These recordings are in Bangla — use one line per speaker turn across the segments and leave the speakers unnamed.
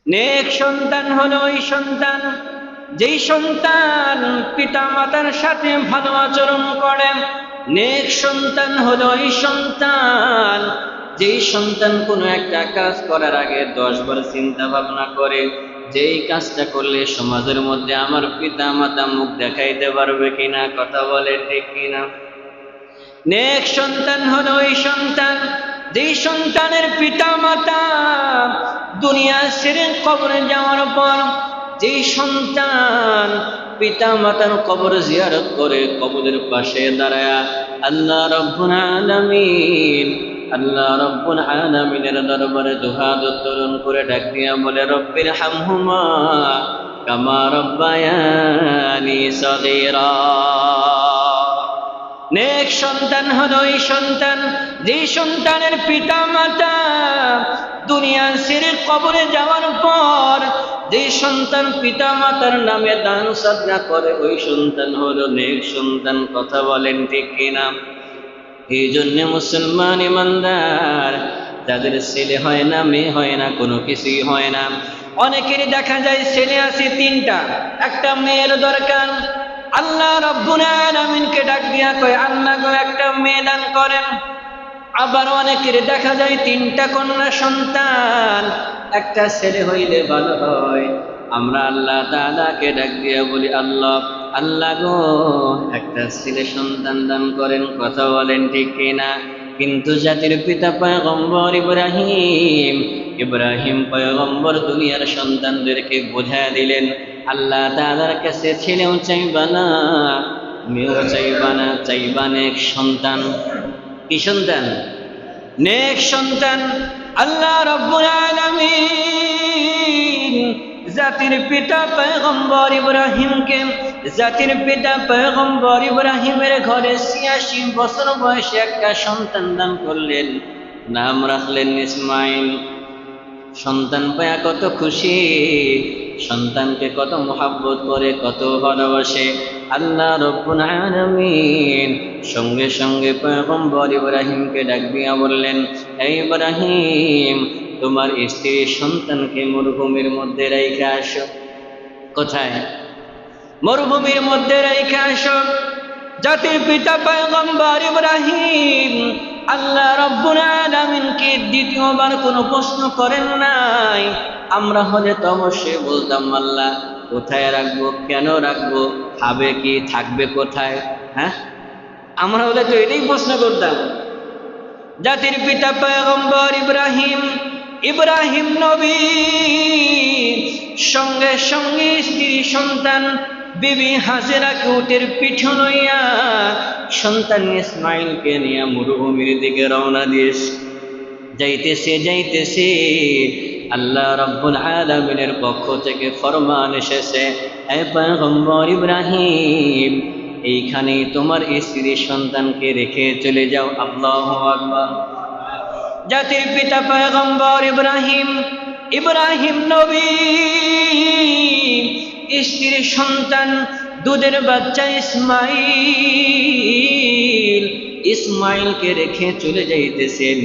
নেক সন্তান হলো ওই সন্তান যেই সন্তান পিতা মাতার সাথে ভালো আচরণ করে। নেক সন্তান হলো ওই সন্তান যেই সন্তান কোনো একটা কাজ করার আগে 10 বার চিন্তা ভাবনা করে, যেই কাজটা করলে সমাজের মধ্যে আমার পিতা মাতা মুখ দেখাইতে পারবে কিনা, কথা বলে ঠিক কিনা। নেক সন্তান হলো ওই সন্তান যেই সন্তানের পিতা মাতা দুনিয়া ছেড়ে কবরে যাওয়ার পর যেই সন্তান পিতা মাতার কবর জিয়ারত করে, কবরের পাশে দাঁড়ায় আল্লাহ রাব্বুল আলামিন আল্লাহ রাব্বুল আলামিনের দরবারে দুহাত উত্তোলন করে ডাক দিয়া বলে, রব্বির হামহুমা কামা রব্বায়ানি সগীরা। নেক সন্তান হলো ওই সন্তান যেই সন্তানের পিতা মাতা দুনিয়া ছেড়ে কবরে যাওয়ার পর যে সন্তান পিতা মাতার নামে দান সাদকা করে, ওই সন্তান হলো নেক সন্তান, কথা বলেন ঠিক কিনা। এই জন্য মুসলমান ইমানদার যাদের ছেলে হয় না, মেয়ে হয় না, কোনো কিছুই হয় না, অনেকেরই দেখা যায় ছেলে আছে 3টা, একটা মেয়ের দরকার। আল্লাহ রাব্বুল আলামিনকে ডাক দিয়া কয়, আল্লাহ গো একটা মেয়ে দান করেন। আবার অনেকের দেখা যায় 3টা কন্যা সন্তান, একটা ছেলে হইলে ভালো হয়। আমরা আল্লাহ তাআলাকে ডাক দিয়া বলি, আল্লাহ আল্লাহ গো একটা ছেলে সন্তান দান করেন, কথা বলেন ঠিক কিনা। কিন্তু জাতির পিতা পয়গম্বর ইব্রাহিম পয়গম্বর দুনিয়ার সন্তানদেরকে বোঝায় দিলেন, আল্লাহ তাআলার কাছে ছেলেও চাইবা না, মেয়েও চাইবা না, চাইবা নেক সন্তান। কি সন্তান? নেক সন্তান। আল্লাহ রাব্বুল আলামিন জাতির পিতা পয়গম্বর ইব্রাহিমকে, জাতির পিতা পয়গম্বর ইব্রাহিমের ঘরে ৮৬ বছর বয়সে একটা সন্তান দান করলেন, নাম রাখলেন ইসমাইল। সন্তান পায়া কত খুশি, সন্তানকে কত মহব্বত করে, কত ভালোবাসে। আল্লাহ রাব্বুল আলামিন সঙ্গে সঙ্গে পয়গম্বর ইব্রাহিমকে ডাক দিয়া বললেন, হে ইব্রাহিম, তোমার স্ত্রী সন্তানকে মরুভূমির মধ্যে রেখে আসো। কোথায়? মরুভূমির মধ্যে রেখে আসো। জাতির পিতা পয়গম্বর ইব্রাহিম আল্লাহ রাব্বুল আলামিনকে দ্বিতীয়বার কোনো প্রশ্ন করেন নাই। আমরা হলে তো অবশ্যই বলতাম, আল্লাহ কোথায় রাখবো, কেন রাখবো, খাবে কি, থাকবে কোথায়? হ্যাঁ, আমরা হলে তো এটাই প্রশ্ন করতাম। জাতির পিতা পয়গম্বর ইব্রাহিম নবী সঙ্গে সঙ্গে স্ত্রী সন্তান বিবি হাজেরাকে উটের পিঠে লইয়া সন্তান ইসমাইলকে নিয়ে মরুভূমির দিকে রওনা দিয়েছে। যাইতেছে আল্লাহ রাব্বুল আলামিনের পক্ষ থেকে ফরমান এসেছে, হে পয়গম্বর ইব্রাহিম, এইখানে তোমার স্ত্রী সন্তানকে রেখে চলে যাও। আল্লাহু আকবার। জাতির পিতা পয়গম্বর ইব্রাহিম নবী স্ত্রী সন্তান দুধের বাচ্চা ইসমাইলকে রেখে চলে যাইতেছেন।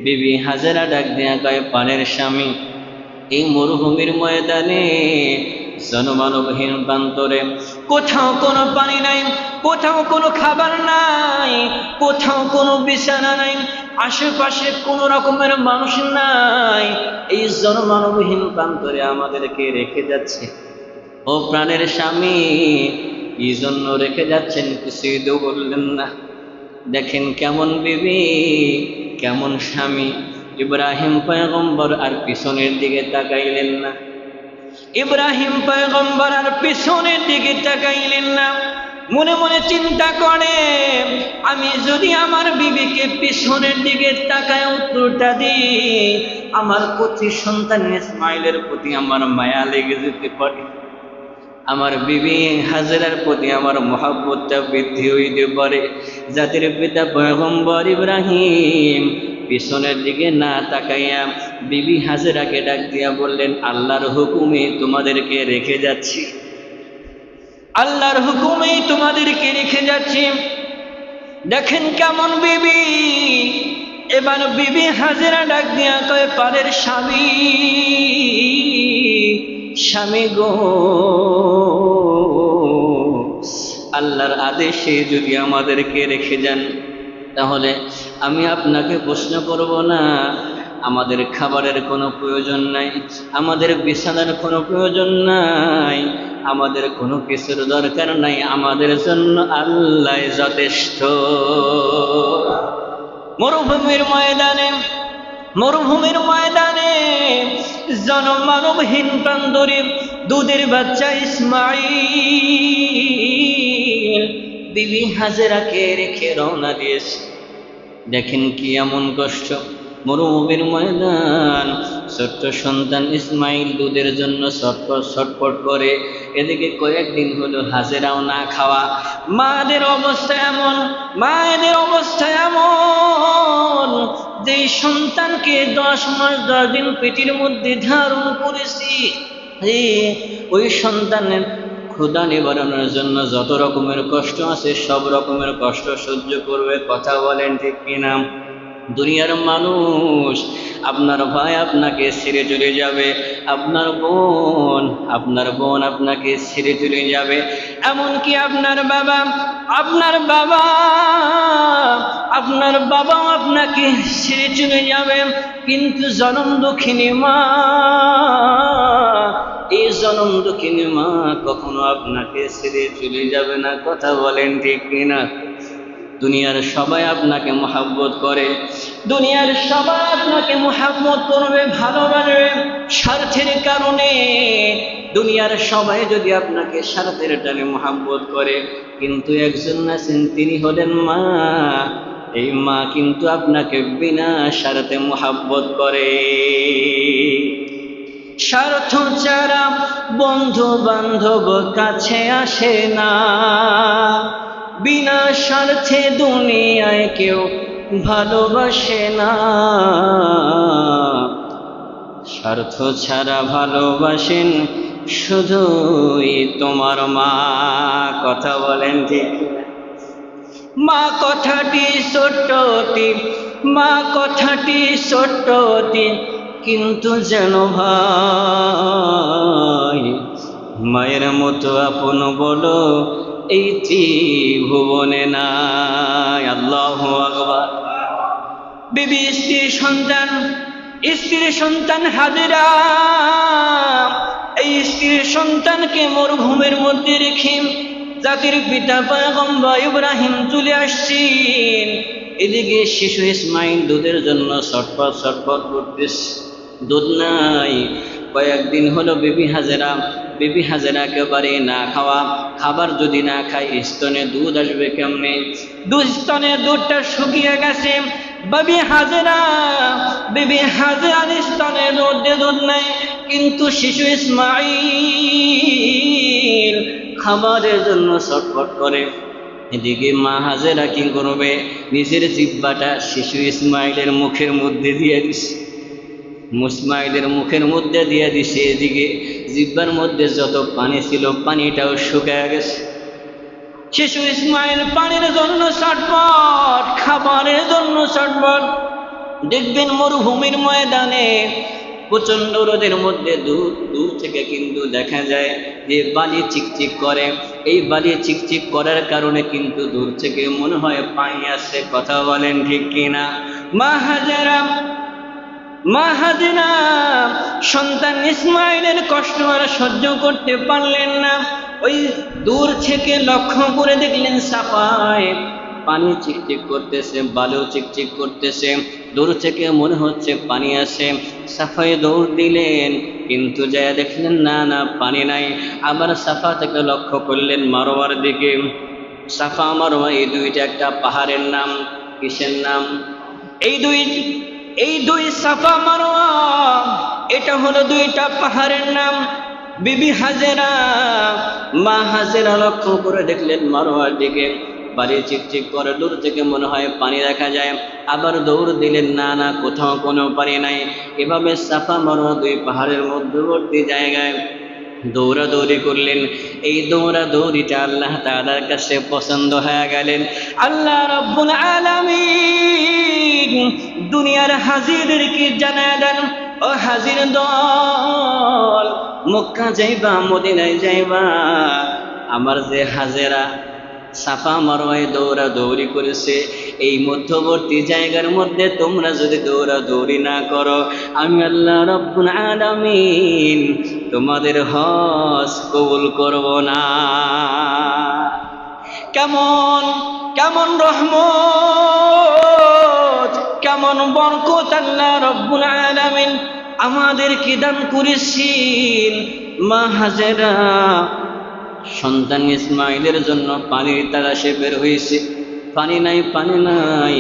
বিবি হাজেরা ডাক দেয়া কয়, পানের স্বামী, এই মরুভূমির ময়দানে জনমানবহীন প্রান্তরে কোথাও কোনো পানি নাই, কোথাও কোনো খাবার নাই, কোথাও কোনো বিছানা নাই, আশেপাশে কোনো রকমের মানুষ নাই, এই জনমানবহীন প্রান্তরে আমাদেরকে রেখে যাচ্ছে। ও প্রাণের স্বামী, কি জন্য রেখে যাচ্ছেন কিছুই তো বললেন না। দেখেন কেমন বিবি, কেমন স্বামী। ইব্রাহিম পয়গম্বর আর পিছনের দিকে তাকাইলেন না। ইব্রাহিম পয়গম্বর আর পিছনের দিকে তাকাইলেন না। মনে মনে চিন্তা করে, আমি যদি আমার বিবিকে পিছনের দিকে তাকায় উত্তরটা দিই, আমার কচি সন্তান ইসমাইলের প্রতি আমার মায়া লেগে যেতে পারে, আমার বিবি হাজেরার প্রতি আমার মহব্বতটা বৃদ্ধি হইতে পারে। জাতির পিতা পয়গম্বর ইব্রাহিম পিছনের দিকে না তাকাইয়া বিবি হাজেরাকে ডাক দিয়া বললেন, আল্লাহর হুকুমে তোমাদেরকে রেখে যাচ্ছি, আল্লাহর হুকুমেই তোমাদেরকে রেখে যাচ্ছি। দেখেন কেমন বিবি। এবার বিবি হাজেরা ডাক দিয়া কয়, পারের স্বামী, স্বামী গো, আল্লাহর আদেশে যদি আমাদেরকে রেখে যান তাহলে আমি আপনাকে প্রশ্ন করব না। আমাদের খাবারের কোনো প্রয়োজন নাই, আমাদের বিছানার কোনো প্রয়োজন নাই, আমাদের কোনো কিছুর দরকার নাই, আমাদের জন্য আল্লাহ যথেষ্ট। মরুভূমির ময়দানে, মরুভূমির ময়দানে জনমানবহীন প্রান্তরে দুধের বাচ্চা ইসমাঈল বিবি হাজেরাকে রেখে রওনা দিয়েছে। দেখেন কি এমন কষ্ট, মরুভূমির ময়দান, ছোট্ট সন্তান ইসমাইল দুধের জন্য ছটফট ছটফট করে। এদিকে কয়েকদিন হলো হাজেরাও না খাওয়া। মায়েদের অবস্থা এমন, মায়েদের অবস্থা এমন যে সন্তানকে 10 মাস 10 দিন পেটের মধ্যে ধারণ করেছি, ওই সন্তানের ক্ষুধা নিবারণের জন্য যত রকমের কষ্ট আছে সব রকমের কষ্ট সহ্য করবে। কথা বলেন ঠিক কিনা? দুনিয়ার মানুষ, আপনার ভাই আপনাকে ছেড়ে চলে যাবে, আপনার বোন আপনাকে ছেড়ে চলে যাবে, এমনকি আপনার বাবা আপনাকে ছেড়ে চলে যাবে। কিন্তু জনম দুঃখিনী মা, এই জনম দুঃখিনী মা কখনো আপনাকে ছেড়ে চলে যাবে না। কথা বলেন ঠিক কিনা? দুনিয়ার সবাই আপনাকে মহব্বত করে, দুনিয়ার সবাই আপনাকে মহব্বত করবে, ভালোবাসবে স্বার্থের কারণে। দুনিয়ার সবাই যদি আপনাকে স্বার্থের টানে মহব্বত করে, কিন্তু একজন আছেন তিনি হলেন মা। এই মা কিন্তু আপনাকে বিনা স্বার্থে মহব্বত করে। স্বার্থ ছাড়া বন্ধু বান্ধব কাছে আসে না, বিনা স্বার্থে দুনিয়ায় কেউ ভালোবাসে না। স্বার্থ ছাড়া ভালোবাসেন শুধুই তোমার মা। কথা বলেন ঠিক? মা কথাটি ছোট্টটি, মা কথাটি ছোট্টটি, কিন্তু যেন ভাই মায়ের মতো আপন বলো এই ত্রিভুবনে নাই। আল্লাহু আকবার। বিবি স্ত্রীর সন্তান হাজেরা, এই স্ত্রীর সন্তানকে মরুভূমির মধ্যে রেখে জাতির পিতা পয়গম্বর ইব্রাহিম চলে আসছেন। এদিকে শিশু ইসমাইল দুধের জন্য ছটফট করতেছে, দুধ নাই। কয়েকদিন হলো বিবি হাজেরা একেবারে না খাওয়া। খাবার যদি না খায় স্তনে দুধ আসবে কেমনে? স্তনের দুধটা শুকিয়ে গেছে। বিবি হাজেরার স্তনের দুধ নাই, কিন্তু শিশু ইসমাইল খাবারের জন্য ছটফট করে। এদিকে মা হাজেরা কি করবে? নিজের জিহ্বাটা শিশু ইসমাইলের মুখের মধ্যে দিয়ে দিছে, ইসমাইলের মুখের মধ্যে দিয়ে দিছে। এদিকে জিহ্বার মধ্যে যত পানি ছিল পানিটাও শুকিয়ে গেছে। শিশু ইসমাইল পানির জন্য ছটফট, খাবারের জন্য ছটফট। দেখবেন মরুভূমির ময়দানে প্রচন্ড রোদের মধ্যে দূর থেকে কিন্তু দেখা যায় যে বালি চিকচিক করে। এই বালি চিকচিক করার কারণে কিন্তু দূর থেকে মনে হয় পানি আসছে। কথা বলেন ঠিক কিনা? মা হাজেরা সন্তান ইসমাইলের কষ্ট আর সহ্য করতে পারলেন না। ওই দূর থেকে লক্ষ্য করে দেখলেন সাফায় পানি চিকচিক করতেছে, বালু চিকচিক করতেছে। দূর থেকে মনে হচ্ছে পানি আছে। সাফাই দৌড় দিলেন, কিন্তু যায় দেখলেন না পানি নাই। আবার সাফা থেকে লক্ষ্য করলেন মারোয়ার দিকে। সাফা মারোয়া এই দুইটা একটা পাহাড়ের নাম। কিসের নাম? এই দুই সাফা মারোয়া এটা হলো দুইটা পাহাড়ের নাম। বিবি হাজেরা, মা হাজেরা লক্ষ্য করে দেখলেন মারোয়ার দিকে, বাড়ি চিকচিক করে, দূর থেকে মনে হয় পানি দেখা যায়। আবার দৌড় দিলেন, না কোথাও কোনো পানি নাই। এভাবে সাফা মারোয়া দুই পাহাড়ের মধ্যবর্তী জায়গায় দৌড়াদৌড়ি করলেন। এই দৌড়াদৌড়িটা আল্লাহ তাআলার কাছে পছন্দ হয়ে গেলেন। আল্লাহ রাব্বুল আলামিন দুনিয়ার হাজিরদেরকে জানালেন, ও হাজির দল, মক্কা যাইবা, মদিনায় যাইবা, আমার যে হাজেরা সাফা মারওয়ায় দৌড়া দৌড়ি করেছে, এই মধ্যবর্তী জায়গার মধ্যে তোমরা যদি দৌড়া দৌড়ি না করো, আমি আল্লাহ রব্বুল আলামিন তোমাদের হজ কবুল করব না। কেমন কেমন রহমত, কেমন বরকত আল্লাহ রব্বুল আলামিন আমাদেরকে দান করেছেন। মা হাজেরা সন্তান ইসমাইলের জন্য পানির তালাশে বের হয়েছে, পানি নাই পানি নাই,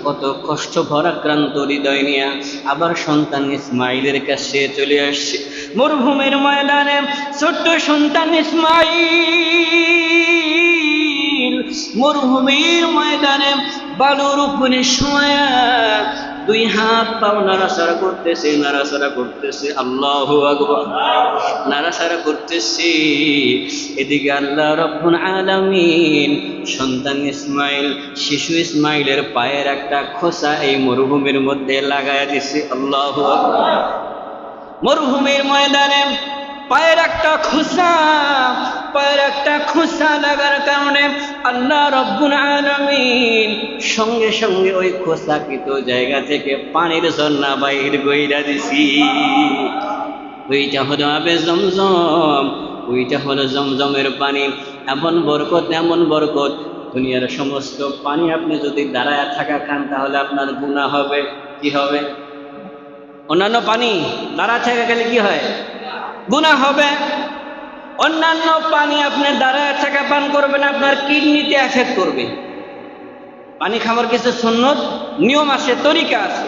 কত কষ্ট ভরা ক্লান্ত হৃদয় নিয়ে আবার সন্তান ইসমাইলের কাছে চলে আসছে। মরুভূমির ময়দানে ছোট্ট সন্তান ইসমাইল মরুভূমির ময়দানে বালুর উপরে শোয়া দুই হাত পাও নাড়াচাড়া করতেছে, নাড়াচাড়া করতেছে, আল্লাহু আকবার, নাড়াচাড়া করতেছে। এদিকে আল্লাহ রব্বুল আলামিন সন্তান ইসমাইল, শিশু ইসমাইলের পায়ের একটা খোসা এই মরুভূমির মধ্যে লাগায়া দিছে, আল্লাহু আকবার। মরুভূমির ময়দানে পায়ের একটা খোসা লাগার কারণে আল্লাহ রব্বুল আলামিন সঙ্গে সঙ্গে ওই খোসাকৃত জায়গা থেকে পানির ঝর্ণা বাইর কইরা দিছি। ওইটা হলো আবে জমজম, ওইটা হলো জমজমের পানি। এমন বরকত, এমন বরকত, দুনিয়ার সমস্ত পানি আপনি যদি দাঁড়ায় থাকা খান তাহলে আপনার গুনাহ হবে। কি হবে? অন্যান্য পানি দাঁড়ায় থাকা গেলে কি হয়? গুনাহ হবে। অন্যান্য পানি আপনি দাঁড়ায় থাকা পান করবেন, আপনার কিডনিতে এফেক্ট করবে। পানি খাওয়ার কিছু সুন্নত নিয়ম আছে, তরিকা আছে।